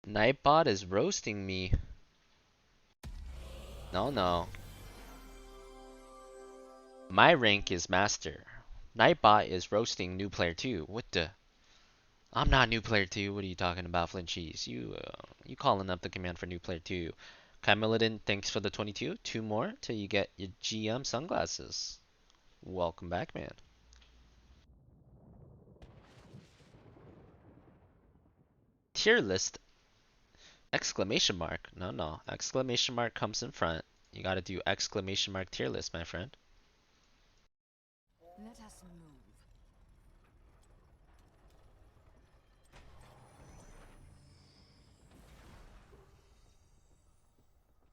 Nightbot is roasting me. No, no. My rank is master. Nightbot is roasting new player 2. What the? I'm not new player 2. What are you talking about, Flint Cheese? You calling up the command for new player 2. Camilladin, thanks for the 22. 2 more till you get your GM sunglasses. Welcome back, man. Tier list! Exclamation mark. No, no. Exclamation mark comes in front. You gotta do exclamation mark tier list, my friend. Let us move.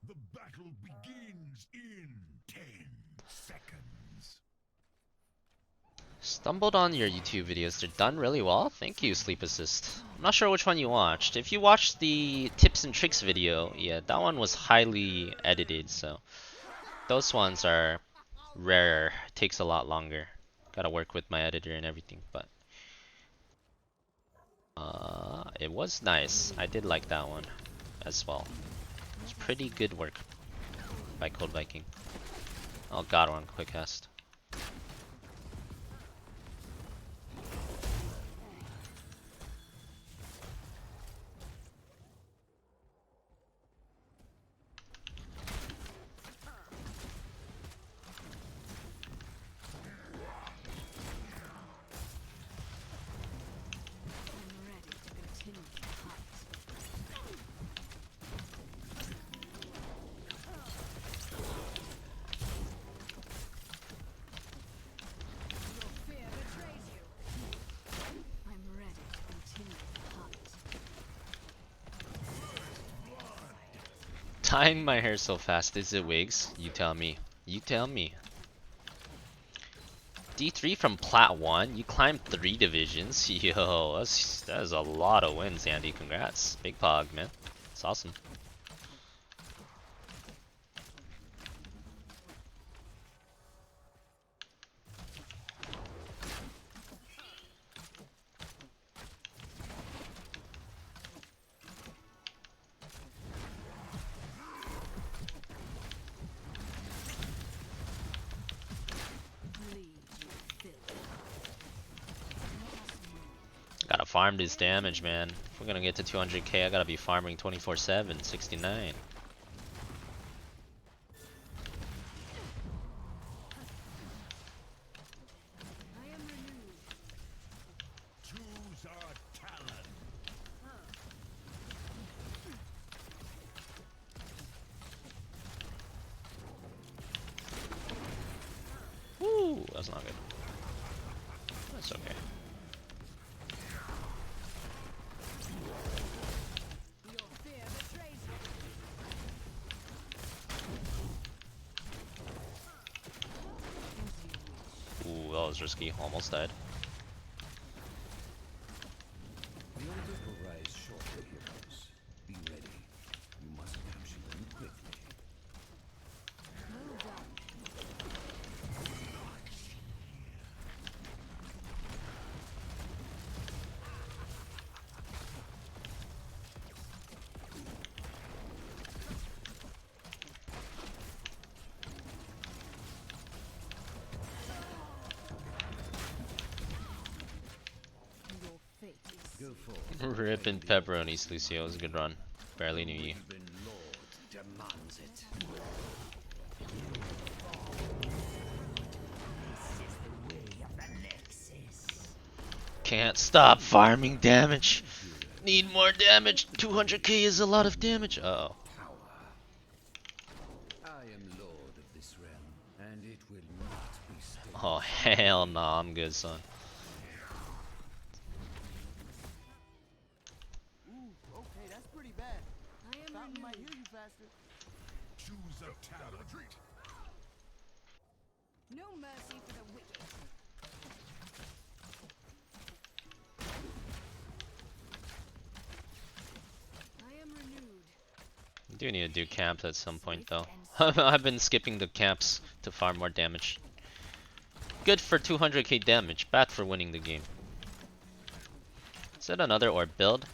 The battle begins in 10 seconds. Stumbled on your YouTube videos. They're done really well. Thank you, Sleep Assist. I'm not sure which one you watched. If you watched the tips and tricks video, yeah, that one was highly edited, so those ones are rarer. Takes a lot longer. Gotta work with my editor and everything, but it was nice. I did like that one as well. It's pretty good work by Code Viking. Oh god, one quick cast. I'm ready to continue the fight. Your fear betrays you. I'm ready to continue the hunt. Tying my hair so fast, is it wigs? You tell me. You tell me. D3 from Plat 1? You climbed 3 divisions? Yo, that is a lot of wins, Andy. Congrats. Big pog, man. It's awesome. Gotta farm this damage, man. If we're gonna get to 200k, I gotta be farming 24/7, 69. I am renewed. Choose our talent. Woo, that's not good. That's okay. Your fear betrays you. Ooh, that was risky. Almost died. The orders will rise shortly, heroes. Be ready. You must capture them quickly. Well done. Your fate is Go forth. Rippin' pepperonis, Lucio. It was a good run. Barely knew you. Even Lord demands it. Can't stop farming damage. Need more damage. 200k is a lot of damage. Uh oh. Power. I am Lord of this realm, and it will not be still. Oh hell no, I'm good, son. Ooh, okay, that's pretty bad. I am Fountain might renewed. heal you faster. Choose a talent. Retreat. No mercy for the wicked. I am renewed. We do need to do camps at some point though. I've been skipping the camps to farm more damage. Good for 200k damage, bad for winning the game. Is that another orb build?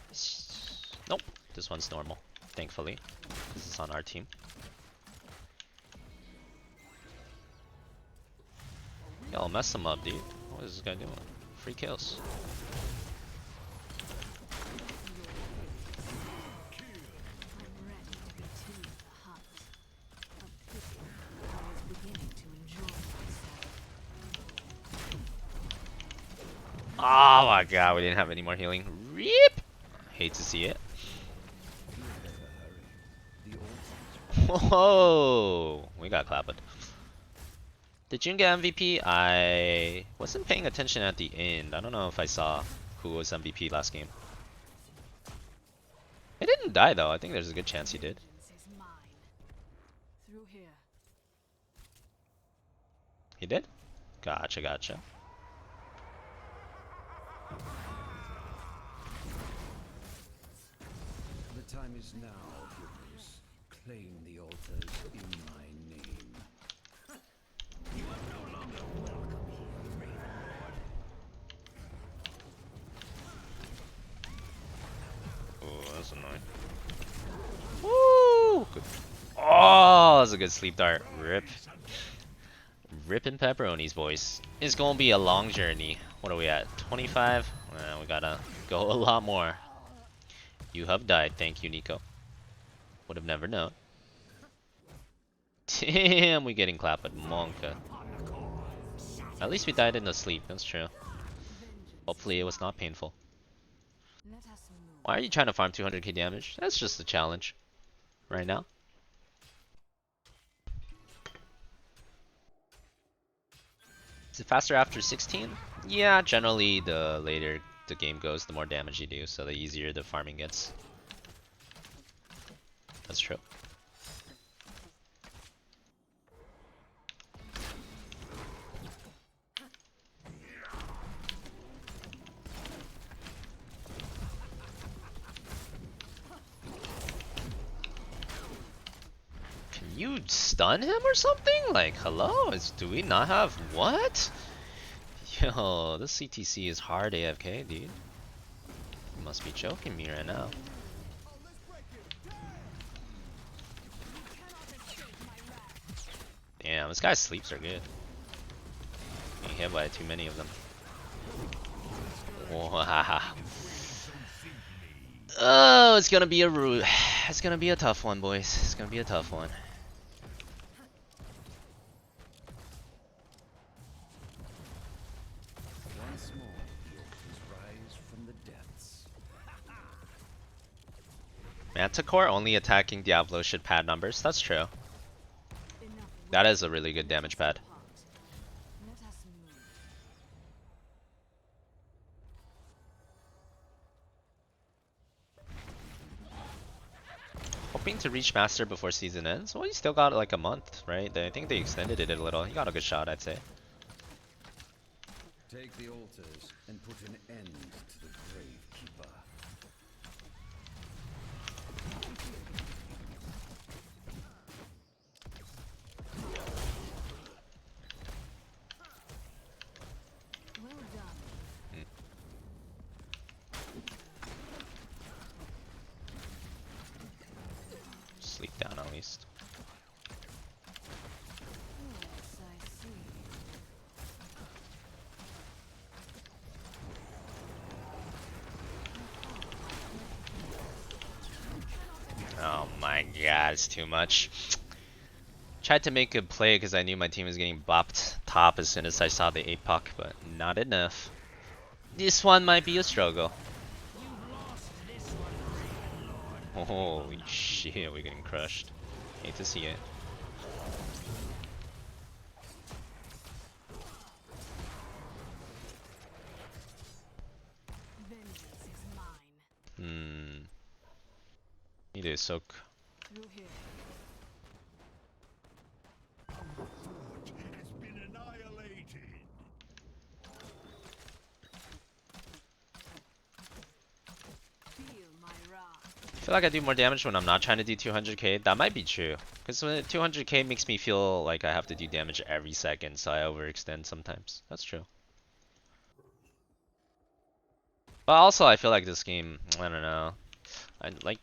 Nope. This one's normal, thankfully, because it's on our team. Yo, I'll mess him up, dude. What is this guy doing? Free kills. I'm ready to continue the hunt. A pity. I was beginning to enjoy myself. Oh my god, we didn't have any more healing. Rip! Hate to see it. Whoa! We got clapped. Did June get MVP? I wasn't paying attention at the end. I don't know if I saw who was MVP last game. He didn't die though. I think there's a good chance he did. Vengeance is mine. Through here. He did? Gotcha, gotcha. The time is now, heroes. Claim the altars in my name. You are no longer welcome here, Raven Lord. Oh, that's annoying. Woo! Good. Oh, that's a good sleep dart. Rip. Rippin' pepperonis, boys. It's gonna be a long journey. What are we at? 25? We gotta go a lot more. You have died. Thank you, Nico. Would have never known. Damn, we getting clapped at Monka. At least we died in the sleep. That's true. Hopefully it was not painful. Let us move. Why are you trying to farm 200k damage? That's just a challenge. Right now. Is it faster after 16? Yeah, generally the later the game goes, the more damage you do, so the easier the farming gets. That's true. Can you stun him or something? Like, hello? Do we not have what? Yo, this CTC is hard AFK, dude. You must be joking me right now. Damn, this guy's sleeps are good. Getting hit by too many of them. Wow. Oh, it's gonna be it's gonna be a tough one, boys. It's gonna be a tough one. Once more, the altars rise from the depths. Manticore only attacking Diablo should pad numbers. That's true. That is a really good damage pad. Let us move. Hoping to reach Master before season ends. Well, you still got like a month, right? I think they extended it a little. You got a good shot, I'd say. Take the altars and put an end to the grave keeper. Well done. Sleep down at least. Yes, I see. Oh my god, it's too much. Tried to make a play because I knew my team was getting bopped top as soon as I saw the APOC, but not enough. This one might be a struggle. Holy shit, we're getting crushed. Hate to see it. Vengeance is mine. Need to soak. Through here. Fort has been annihilated. Feel my wrath. I feel like I do more damage when I'm not trying to do 200k. That might be true. Because 200k makes me feel like I have to do damage every second, so I overextend sometimes. That's true. But also, I feel like this game, I don't know. I like,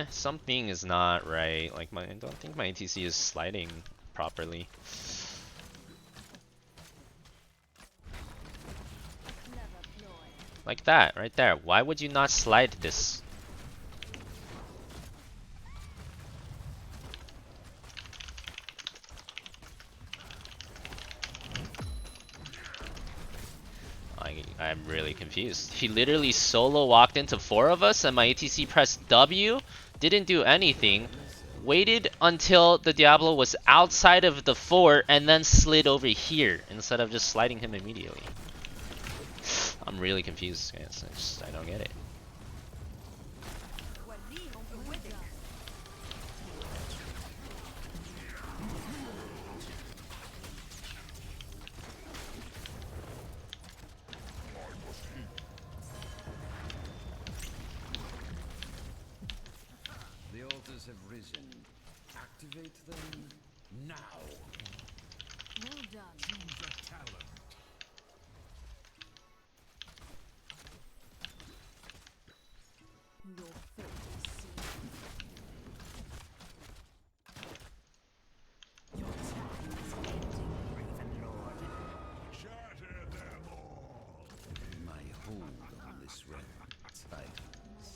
something is not right. Like I don't think my ATC is sliding properly. Like that, right there. Why would you not slide this? I'm really confused. He literally solo walked into 4 of us and my ATC pressed W, didn't do anything, waited until the Diablo was outside of the fort and then slid over here instead of just sliding him immediately. I'm really confused, guys. I don't get it. The altars have risen. Activate them now. Well done. Choose a talent. Your fate is sealed. Your time is ending, Raven Lord. Shatter them all. My hold on this realm tightens.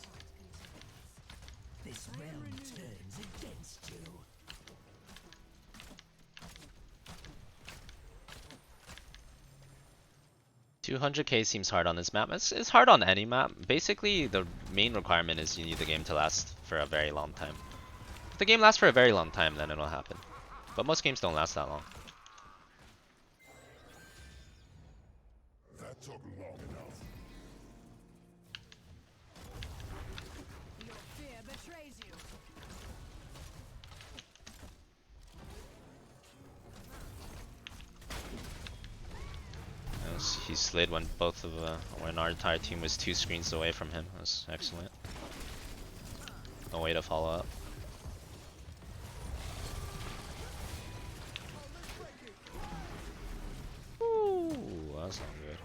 This realm turns against you. $200k seems hard on this map. It's hard on any map. Basically, the main requirement is you need the game to last for a very long time. If the game lasts for a very long time, then it'll happen. But most games don't last that long. That took long enough. Your fear betrays you. He slid when when our entire team was 2 screens away from him. That was excellent. No way to follow up. Ooh, that's not good.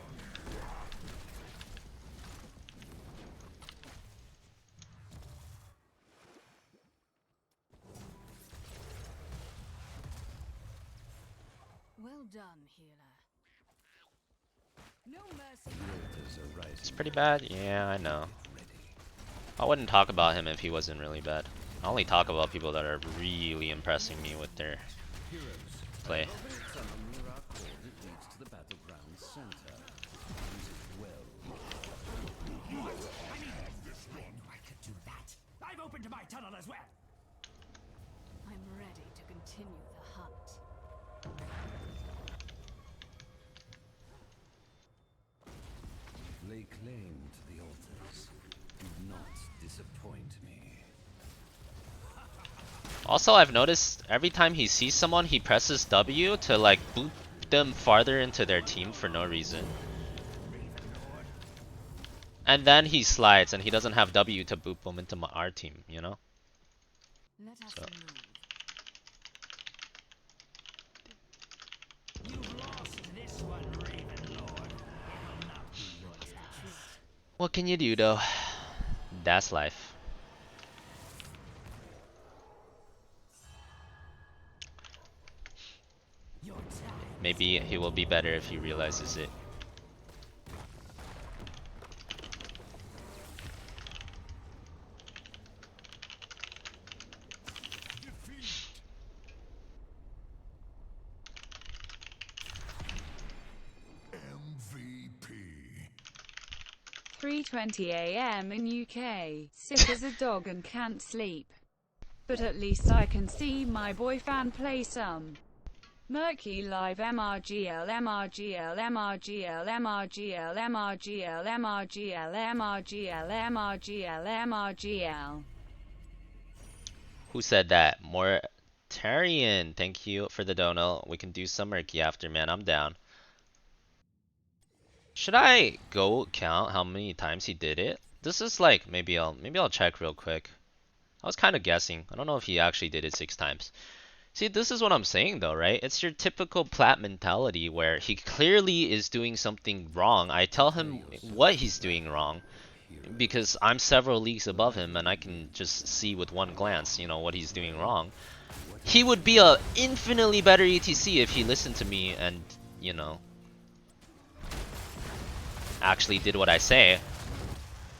Well done, healer. No mercy. The altars are rising. It's pretty bad? Yeah, I know. I wouldn't talk about him if he wasn't really bad. I only talk about people that are really impressing me with their play. Summon near our core that leads to the battleground center. Use it well. I knew I could do that. I've opened my tunnel as well. I'm ready to continue the hunt. Lay claim to the altars. Do not disappoint me. Also, I've noticed every time he sees someone, he presses W to like boot them farther into their team for no reason. And then he slides and he doesn't have W to boot them into our team, you know? Let us So. move. You've lost this one, Raven Lord. It will not be your last. What can you do though? That's life. Your time. Maybe he will be better if he realizes it. Defeat. MVP. 3:20 a.m. in UK. Sick as a dog and can't sleep. But at least I can see my boy fan play some. Murky live MRGL MRGL MRGL MRGL MRGL MRGL MRGL MRGL MRGL. Who said that? Mortarian, thank you for the dono. We can do some murky after, man. I'm down. Should I go count how many times he did it? This is like maybe I'll check real quick. I was kind of guessing. I don't know if he actually did it 6 times. See, this is what I'm saying though, right? It's your typical plat mentality where he clearly is doing something wrong. I tell him what he's doing wrong. hero. because I'm several leagues above him and I can just see with one glance, you know, what he's doing wrong. He would be a infinitely better ETC if he listened to me and, you know, actually did what I say.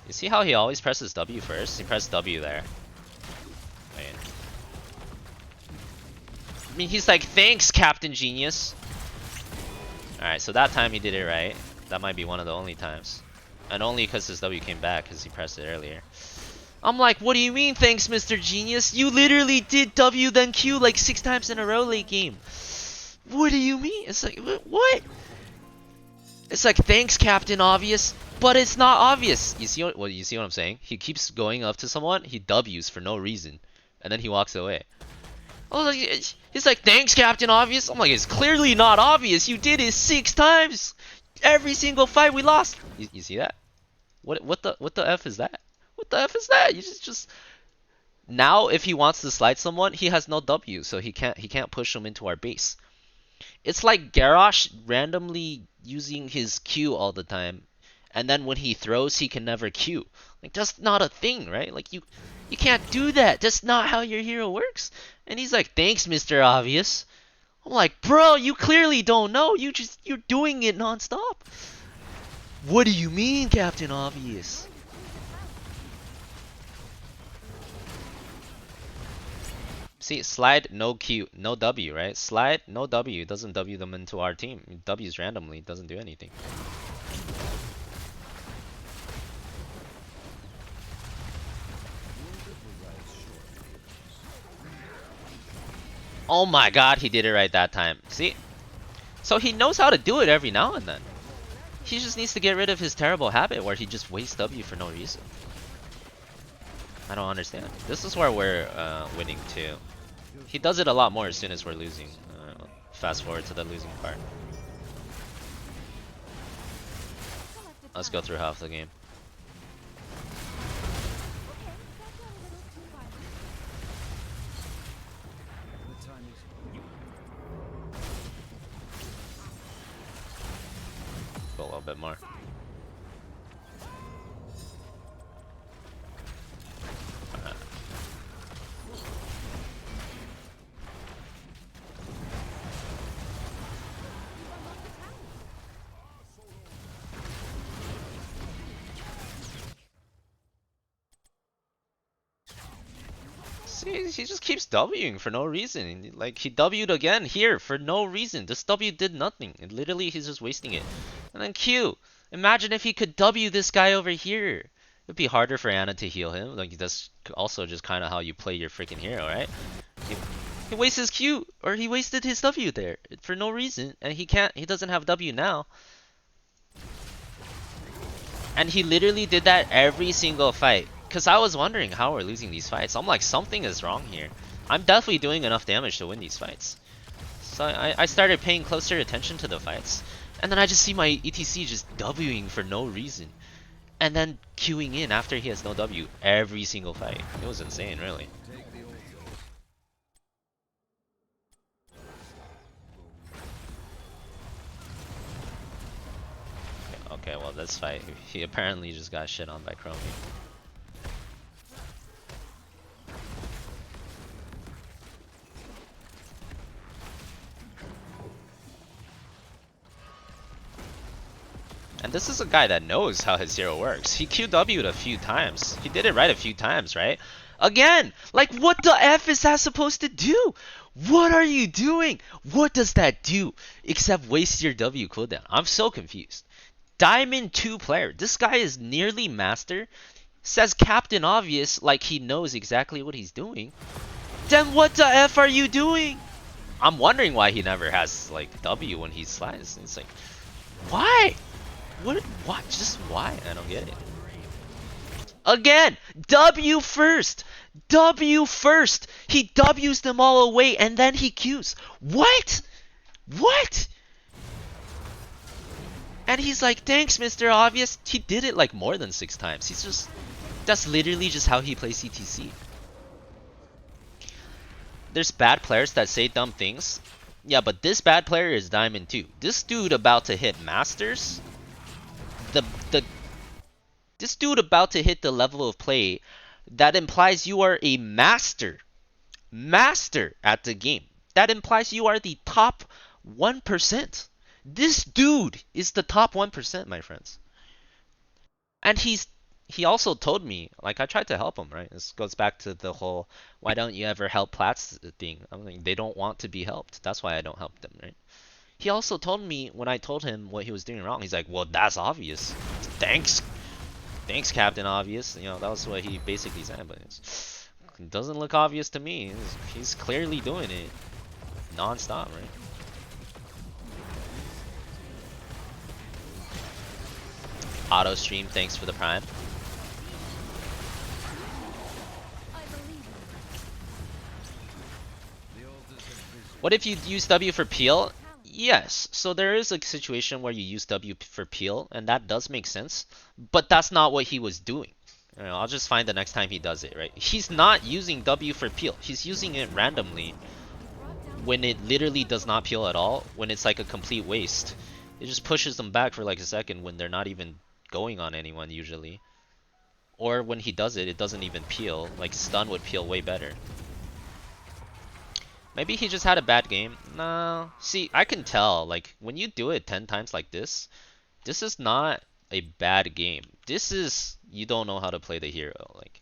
You see how he always presses W first? He pressed W there. Wait. I mean, he's like, thanks, Captain Genius. Alright, so that time he did it right. That might be one of the only times. And only because his W came back because he pressed it earlier. I'm like, what do you mean, thanks, Mr. Genius? You literally did W then Q like 6 times in a row late game. What do you mean? It's like, what? It's like, thanks, Captain Obvious, but it's not obvious. You see what? You see what I'm saying? He keeps going up to someone, he W's for no reason, and then he walks away. Oh, he's like, thanks, Captain Obvious. I'm like, it's clearly not obvious. You did it 6 times. Every single fight we lost. You see that? What the F is that? What the F is that? You just now if he wants to slide someone, he has no W, so he can't push him into our base. It's like Garrosh randomly using his Q all the time, and then when he throws, he can never Q. Like, that's not a thing, right? Like, you can't do that. That's not how your hero works. And he's like, thanks, Mr. Obvious. I'm like, bro, you clearly don't know. You're doing it nonstop. What do you mean, Captain Obvious? See, slide, no Q, no W, right? Slide, no W, doesn't W them into our team. W's randomly, doesn't do anything. Oh my god, he did it right that time. See? So he knows how to do it every now and then. He just needs to get rid of his terrible habit where he just wastes W for no reason. I don't understand. This is where we're winning too. He does it a lot more as soon as we're losing. Fast forward to the losing part. Let's go through half the game. Go a little bit more. See, he just keeps Wing for no reason. Like, he W'd again here for no reason. This W did nothing. And literally, he's just wasting it. And then Q. Imagine if he could W this guy over here. It'd be harder for Anna to heal him. Like, that's also just kind of how you play your freaking hero, right? He wastes his Q, or he wasted his W there for no reason. And he doesn't have W now. And he literally did that every single fight. Because I was wondering how we're losing these fights. I'm like, something is wrong here. I'm definitely doing enough damage to win these fights. So I started paying closer attention to the fights. And then I just see my ETC just Wing for no reason. And then queuing in after he has no W every single fight. It was insane, really. Okay, well, this fight, he apparently just got shit on by Chromie. And this is a guy that knows how his hero works. He QW'd a few times. He did it right a few times, right? Again! Like, what the F is that supposed to do? What are you doing? What does that do? Except waste your W cooldown. I'm so confused. Diamond 2 player. This guy is nearly master. Says Captain Obvious like he knows exactly what he's doing. Then what the F are you doing? I'm wondering why he never has, like, W when he slides. It's like, why? What? Just why? I don't get it. Again, W first. W first. He W's them all away and then he Qs. What? What? And he's like, thanks, Mr. Obvious. He did it like more than 6 times. He's just, that's literally just how he plays CTC. There's bad players that say dumb things. Yeah, but this bad player is Diamond 2. This dude about to hit Masters. This dude about to hit the level of play that implies you are a master. Master at the game. That implies you are the top 1%. This dude is the top 1%, my friends. And he also told me, like, I tried to help him, right? This goes back to the whole why don't you ever help Plats thing. I'm like, they don't want to be helped. That's why I don't help them, right? He also told me when I told him what he was doing wrong, he's like, well, that's obvious. Thanks. Thanks, Captain Obvious. You know, that was what he basically said, but it doesn't look obvious to me. He's clearly doing it non-stop, right? Auto stream, thanks for the prime. What if you use W for peel? Yes, so there is a situation where you use W for peel, and that does make sense, but that's not what he was doing. You know, I'll just find the next time he does it, right? He's not using W for peel. He's using it randomly when it literally does not peel at all, when it's like a complete waste. It just pushes them back for like a second when they're not even going on anyone usually. Or when he does it, it doesn't even peel. Like stun would peel way better. Maybe he just had a bad game. No. See, I can tell. Like when you do it 10 times like this is not a bad game. This is you don't know how to play the hero. Like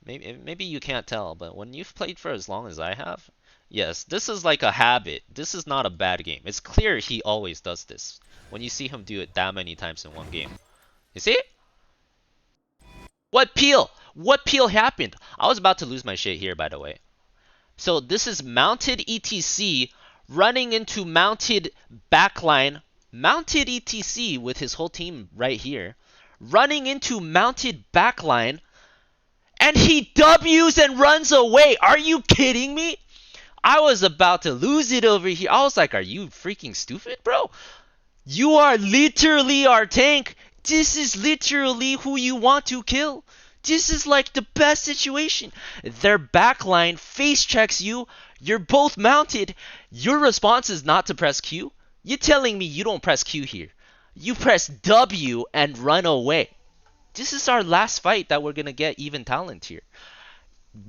maybe you can't tell, but when you've played for as long as I have, yes, this is like a habit. This is not a bad game. It's clear he always does this. When you see him do it that many times in one game. You see? What peel? What peel happened? I was about to lose my shit here, by the way. So this is mounted ETC running into mounted backline. Mounted ETC with his whole team right here. Running into mounted backline. And he W's and runs away. Are you kidding me? I was about to lose it over here. I was like, are you freaking stupid, bro? You are literally our tank. This is literally who you want to kill. This is like the best situation. Their backline face checks you. You're both mounted. Your response is not to press Q. You're telling me you don't press Q here. You press W and run away. This is our last fight that we're going to get even talent here.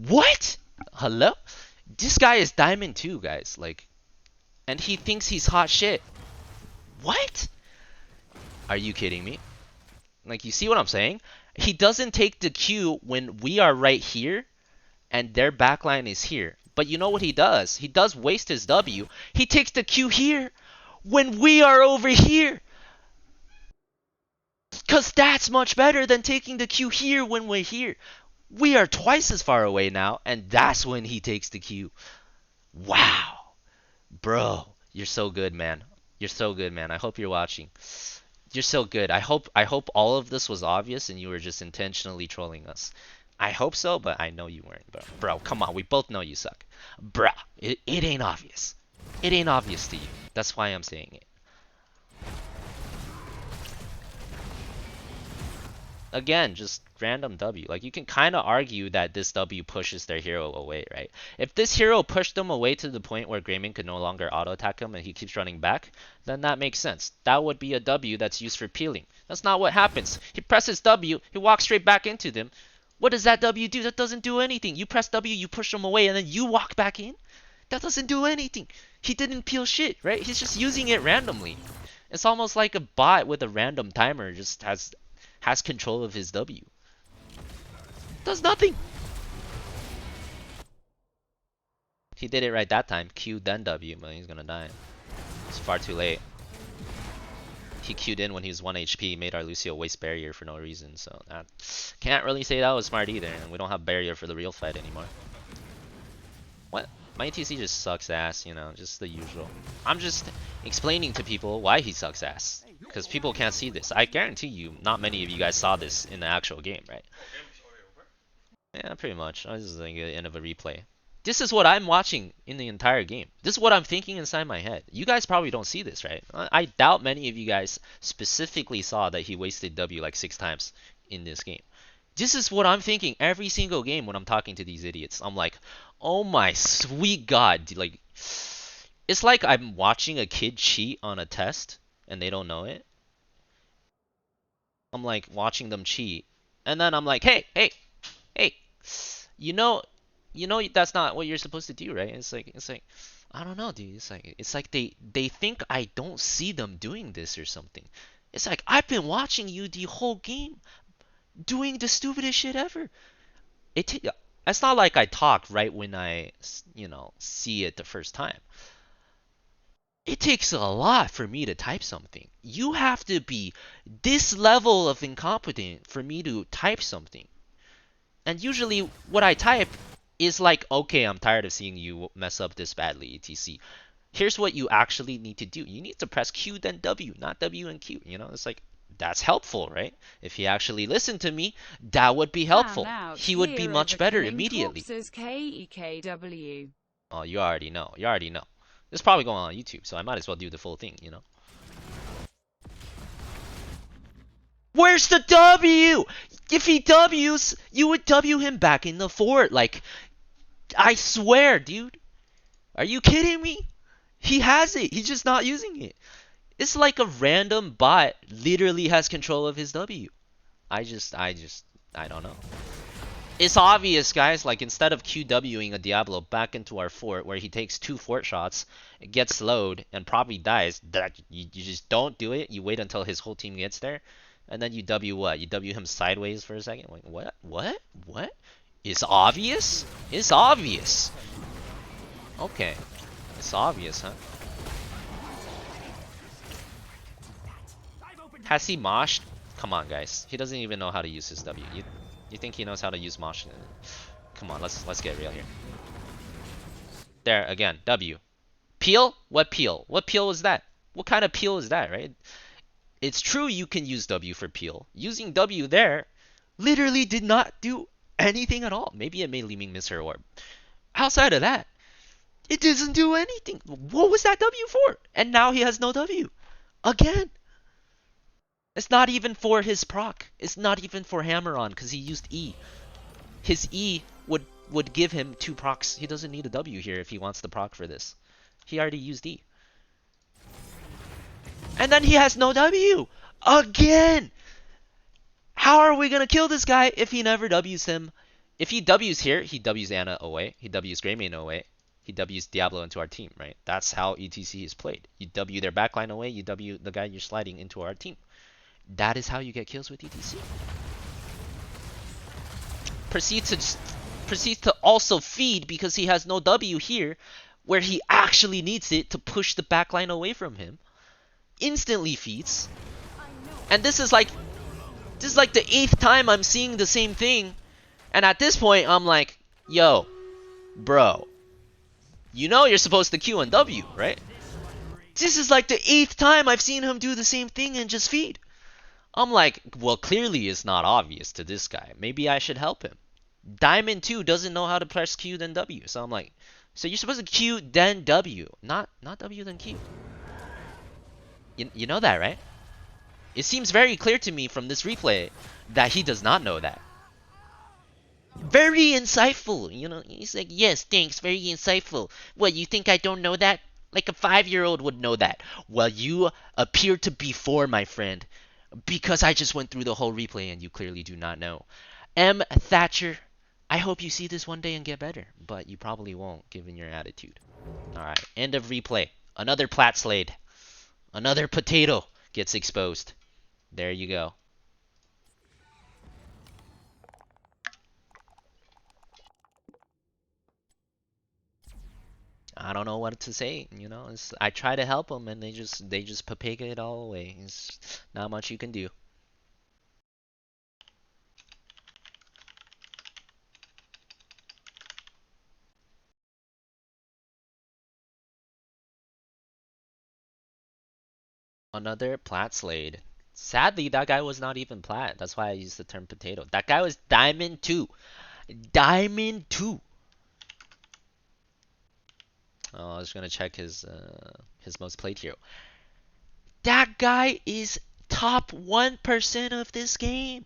What? Hello? This guy is Diamond 2, guys. Like, and he thinks he's hot shit. What? Are you kidding me? Like, you see what I'm saying? He doesn't take the Q when we are right here and their backline is here. But you know what he does? He does waste his W. He takes the Q here when we are over here. Because that's much better than taking the Q here when we're here. We are twice as far away now, and that's when he takes the Q. Wow. Bro, you're so good, man. You're so good, man. I hope you're watching. You're so good. I hope all of this was obvious and you were just intentionally trolling us. I hope so, but I know you weren't, bro. Bro, come on. We both know you suck. Bro, it ain't obvious. It ain't obvious to you. That's why I'm saying it. Again, just random W. Like, you can kind of argue that this W pushes their hero away, right? If this hero pushed them away to the point where Greymane could no longer auto-attack him and he keeps running back, then that makes sense. That would be a W that's used for peeling. That's not what happens. He presses W, he walks straight back into them. What does that W do? That doesn't do anything. You press W, you push them away, and then you walk back in? That doesn't do anything. He didn't peel shit, right? He's just using it randomly. It's almost like a bot with a random timer just has control of his W. Does nothing. He did it right that time. Q then W, but he's gonna die. It's far too late. He Q'd in when he was 1 HP, made our Lucio waste barrier for no reason, so that can't really say that was smart either, and we don't have barrier for the real fight anymore. What? My ATC just sucks ass, you know, just the usual. I'm just explaining to people why he sucks ass. Because people can't see this. I guarantee you, not many of you guys saw this in the actual game, right? Yeah, pretty much. I was just like the end of a replay. This is what I'm watching in the entire game. This is what I'm thinking inside my head. You guys probably don't see this, right? I doubt many of you guys specifically saw that he wasted W like 6 times in this game. This is what I'm thinking every single game when I'm talking to these idiots. I'm like, oh my sweet god. Like, it's like I'm watching a kid cheat on a test and they don't know it. I'm like watching them cheat And then I'm like, hey, you know, that's not what you're supposed to do, right? It's like, I don't know, dude. It's like they think I don't see them doing this or something. It's like I've been watching you the whole game doing the stupidest shit ever. It's not like I talk right when I see it the first time. It takes a lot for me to type something. You have to be this level of incompetent for me to type something. And usually what I type is like, okay, I'm tired of seeing you mess up this badly, etc. Here's what you actually need to do. You need to press Q then W, not W and Q. It's like, that's helpful, right? If he actually listened to me, that would be Fan helpful. out He would be here much over better killing immediately. corpses KEKW. Oh, you already know. You already know. This is probably going on YouTube, so I might as well do the full thing. Where's the W? If he W's, you would W him back in the fort. Like, I swear, dude. Are you kidding me? He has it. He's just not using it. It's like a random bot literally has control of his W. I don't know. It's obvious, guys. Like, instead of QWing a Diablo back into our fort where he takes 2 fort shots, gets slowed, and probably dies, that you just don't do it. You wait until his whole team gets there, and then you W what? You W him sideways for a second? Like, what? What? What? It's obvious? It's obvious. Okay. It's obvious, huh? Has he moshed? Come on, guys. He doesn't even know how to use his W. You think he knows how to use mosh? Come on, let's get real here. There again, W. Peel? What peel? What peel is that? What kind of peel is that, right? It's true you can use W for peel. Using W there literally did not do anything at all. Maybe it made Li Ming miss her orb. Outside of that, it doesn't do anything. What was that W for? And now he has no W. Again. It's not even for his proc. It's not even for hammer on because he used E. His E would give him 2 procs. He doesn't need a W here if he wants the proc for this. He already used E. And then he has no W! Again! How are we gonna kill this guy if he never W's him? If he W's here, he W's Ana away. He W's Greymane away. He W's Diablo into our team, right? That's how ETC is played. You W their backline away, you W the guy you're sliding into our team. That is how you get kills with ETC. Proceeds to also feed because he has no W here, where he actually needs it to push the backline away from him. Instantly feeds. And this is like the 8th time I'm seeing the same thing. And at this point, I'm like, yo, bro, you're supposed to Q and W, right? This is like the 8th time I've seen him do the same thing and just feed. I'm like, well, clearly it's not obvious to this guy. Maybe I should help him. Diamond 2 doesn't know how to press Q then W. So I'm like, so you're supposed to Q then W, not W then Q. You know that, right? It seems very clear to me from this replay that he does not know that. Very insightful, He's like, yes, thanks, very insightful. What, you think I don't know that? Like a 5-year-old would know that. Well, you appear to be 4, my friend. Because I just went through the whole replay and you clearly do not know. M. Thatcher, I hope you see this one day and get better. But you probably won't, given your attitude. Alright, end of replay. Another Plat Slade. Another potato gets exposed. There you go. I don't know what to say, I try to help them and they just papega it all away. It's not much you can do. Another Plat Slade. Sadly, that guy was not even Plat. That's why I used the term potato. That guy was Diamond 2. Diamond 2. Oh, I was gonna check his most played hero. That guy is top 1% of this game.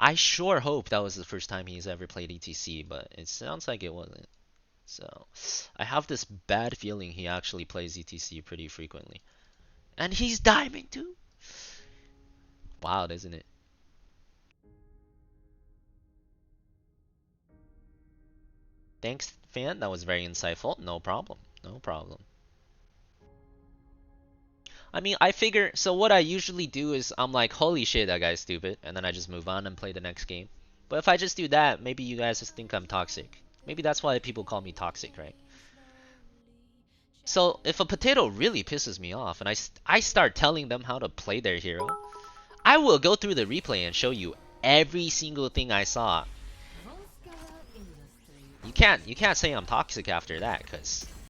I sure hope that was the first time he's ever played ETC, but it sounds like it wasn't. So, I have this bad feeling he actually plays ETC pretty frequently. And he's Diamond 2. Wild, isn't it? Thanks, fan. That was very insightful. No problem. No problem. I mean, I figure, so what I usually do is I'm like, holy shit, that guy's stupid, and then I just move on and play the next game. But if I just do that, maybe you guys just think I'm toxic. Maybe that's why people call me toxic, right? So if a potato really pisses me off and I start telling them how to play their hero, I will go through the replay and show you every single thing I saw. You can't say I'm toxic after that, cause